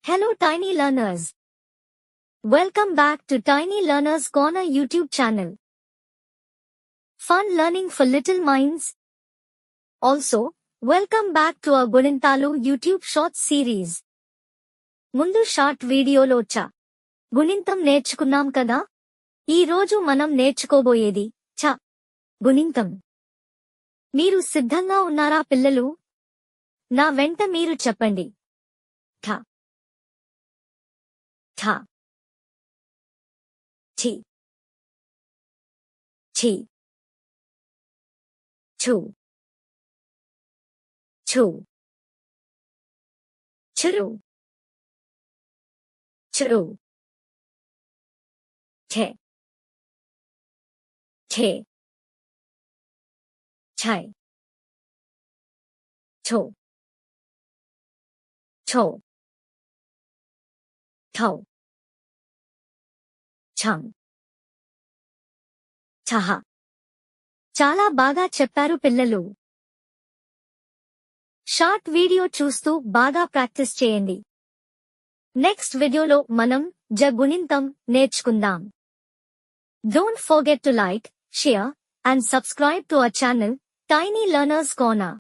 Hello tiny learners. Welcome back to Tiny Learners Corner YouTube channel. Fun learning for little minds. Also, welcome back to our Gunintalu YouTube Shorts series. ముందు short వీడియోలో గుణింతం నేర్చుకున్నాం కదా? ఈ రోజు మనం నేర్చుకోబోయేది గుణింతం. మీరు సిద్ధంగా ఉన్నారా పిల్లలు? నా వెంట మీరు చెప్పండి. ఠ ఠ ఠి ఛి ఛు ఛు చురు చురు ఛే ఛే ఛై ఛో ఛో ఠౌ ఛం ఛహ. చాలా బాగా చెప్పారు పిల్లలు. షార్ట్ వీడియో చూస్తూ బాగా ప్రాక్టీస్ చేయండి. నెక్స్ట్ వీడియోలో మనం గుణింతం నేర్చుకుందాం. Don't forget to like, share and subscribe to our channel, Tiny Learners Corner.